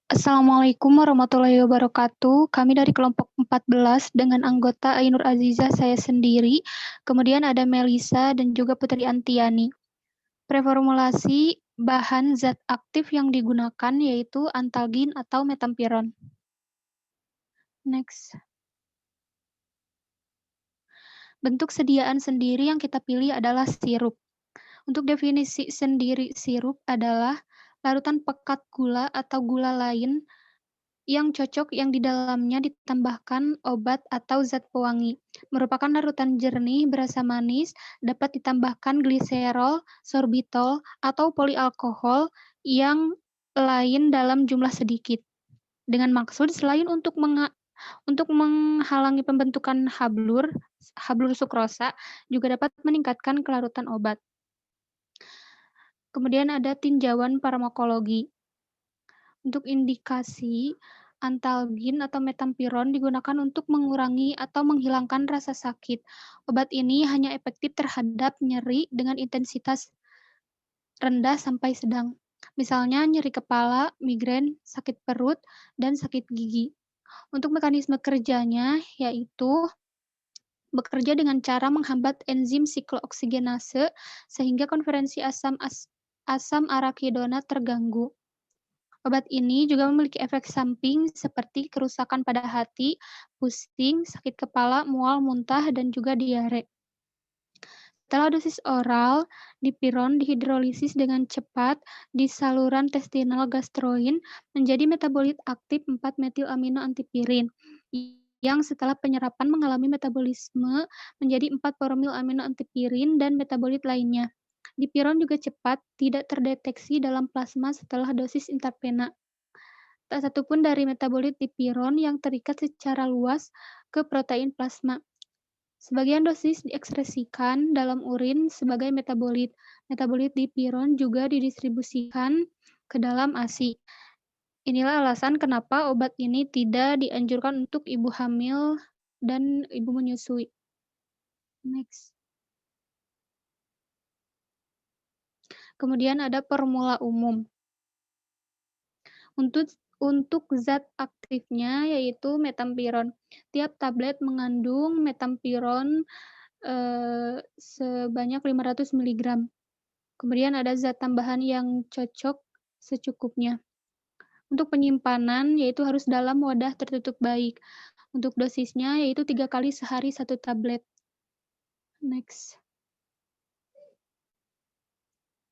Assalamualaikum warahmatullahi wabarakatuh. Kami dari kelompok 14 dengan anggota Ainur Azizah, saya sendiri, kemudian ada Melisa dan juga Putri Antiani. Preformulasi bahan zat aktif yang digunakan yaitu antalgin atau metampiron. Next. Bentuk sediaan sendiri yang kita pilih adalah sirup. Untuk definisi sendiri sirup adalah larutan pekat gula atau gula lain yang cocok yang di dalamnya ditambahkan obat atau zat pewangi. Merupakan larutan jernih berasa manis, dapat ditambahkan gliserol, sorbitol, atau polialkohol yang lain dalam jumlah sedikit. Dengan maksud selain untuk menghalangi pembentukan hablur sukrosa, juga dapat meningkatkan kelarutan obat. Kemudian ada tinjauan farmakologi. Untuk indikasi, antalgin atau metampiron digunakan untuk mengurangi atau menghilangkan rasa sakit. Obat ini hanya efektif terhadap nyeri dengan intensitas rendah sampai sedang. Misalnya nyeri kepala, migrain, sakit perut, dan sakit gigi. Untuk mekanisme kerjanya yaitu bekerja dengan cara menghambat enzim siklooksigenase sehingga konferensi asam arakidona terganggu. Obat ini juga memiliki efek samping seperti kerusakan pada hati, pusing, sakit kepala, mual, muntah, dan juga diare. Setelah dosis oral, dipiron dihidrolisis dengan cepat di saluran intestinal gastroin menjadi metabolit aktif 4-metilamino antipirin yang setelah penyerapan mengalami metabolisme menjadi 4-bromil amino antipirin dan metabolit lainnya. Dipiron juga cepat tidak terdeteksi dalam plasma setelah dosis intravena. Tak satupun dari metabolit dipiron yang terikat secara luas ke protein plasma. Sebagian dosis diekspresikan dalam urin sebagai metabolit. Metabolit dipiron juga didistribusikan ke dalam ASI. Inilah alasan kenapa obat ini tidak dianjurkan untuk ibu hamil dan ibu menyusui. Next. Kemudian ada formula umum. Untuk zat aktifnya yaitu metampiron. Tiap tablet mengandung metampiron sebanyak 500 mg. Kemudian ada zat tambahan yang cocok secukupnya. Untuk penyimpanan yaitu harus dalam wadah tertutup baik. Untuk dosisnya yaitu 3 kali sehari 1 tablet. Next.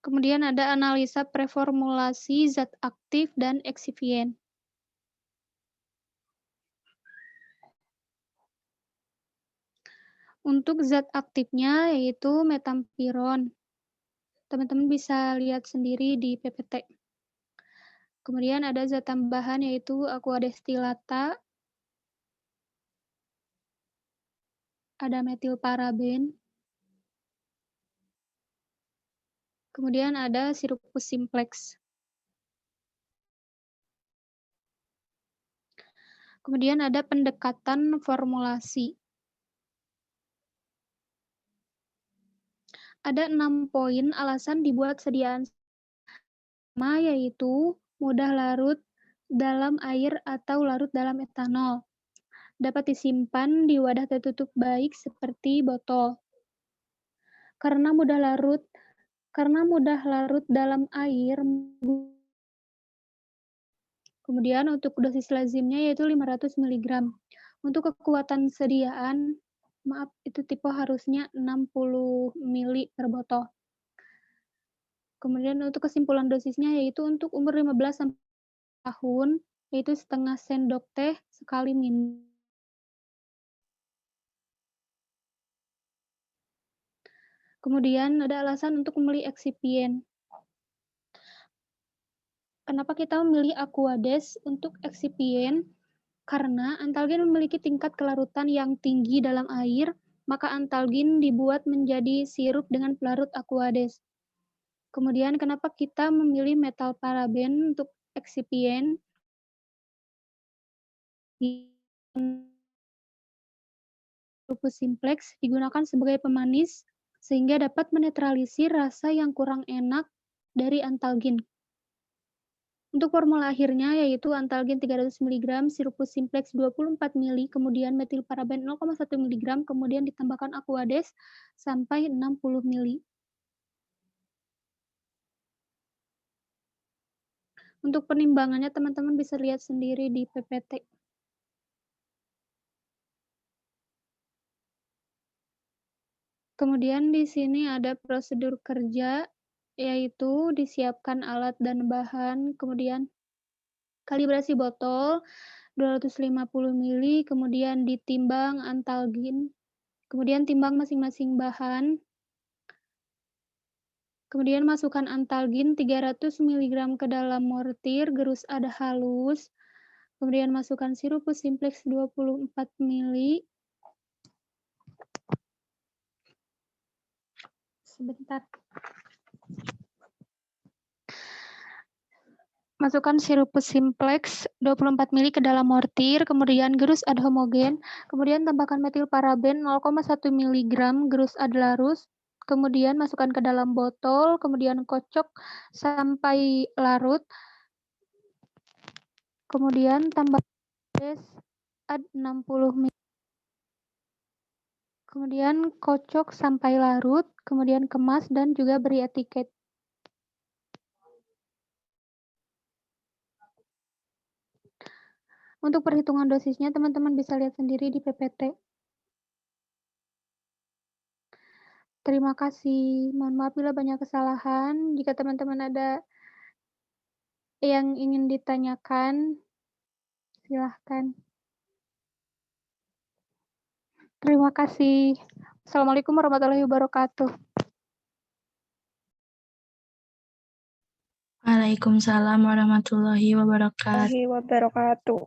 Kemudian ada analisa preformulasi zat aktif dan eksifien. Untuk zat aktifnya yaitu metampiron. Teman-teman bisa lihat sendiri di PPT. Kemudian ada zat tambahan yaitu aquadestilata, ada metilparaben, kemudian ada sirupus simplex. Kemudian ada pendekatan formulasi. Ada 6 poin alasan dibuat sediaan sama, yaitu mudah larut dalam air atau larut dalam etanol. Dapat disimpan di wadah tertutup baik seperti botol. Karena mudah larut dalam air. Kemudian untuk dosis lazimnya yaitu 500 mg. Untuk kekuatan sediaan, itu tipe harusnya 60 ml per botol. Kemudian untuk kesimpulan dosisnya yaitu untuk umur 15 tahun, yaitu setengah sendok teh sekali minum. Kemudian ada alasan untuk memilih eksipien. Kenapa kita memilih Aquades untuk eksipien? Karena antalgin memiliki tingkat kelarutan yang tinggi dalam air, maka antalgin dibuat menjadi sirup dengan pelarut Aquades. Kemudian kenapa kita memilih metalparaben untuk eksipien? Sirupus simplex digunakan sebagai pemanis sehingga dapat menetralisir rasa yang kurang enak dari antalgin. Untuk formula akhirnya yaitu Antalgin 300 mg, Sirupus Simplex 24 ml, kemudian metilparaben 0,1 mg, kemudian ditambahkan Aquades sampai 60 ml. Untuk penimbangannya teman-teman bisa lihat sendiri di PPT. Kemudian di sini ada prosedur kerja, yaitu disiapkan alat dan bahan, kemudian kalibrasi botol 250 ml, kemudian ditimbang Antalgin, kemudian timbang masing-masing bahan, kemudian masukkan Antalgin 300 mg ke dalam mortir, gerus ada halus, kemudian masukkan Sirupus Simplex 24 ml, sebentar. Masukkan Sirupus Simplex 24 ml ke dalam mortir, kemudian gerus ad homogen, kemudian tambahkan metilparaben 0,1 mg gerus ad larus, kemudian masukkan ke dalam botol, kemudian kocok sampai larut, kemudian tambahkan ad 60 ml. Kemudian kocok sampai larut, kemudian kemas dan juga beri etiket. Untuk perhitungan dosisnya teman-teman bisa lihat sendiri di PPT. Terima kasih. Mohon maaf bila banyak kesalahan. Jika teman-teman ada yang ingin ditanyakan, silahkan. Terima kasih. Assalamualaikum warahmatullahi wabarakatuh. Waalaikumsalam warahmatullahi wabarakatuh.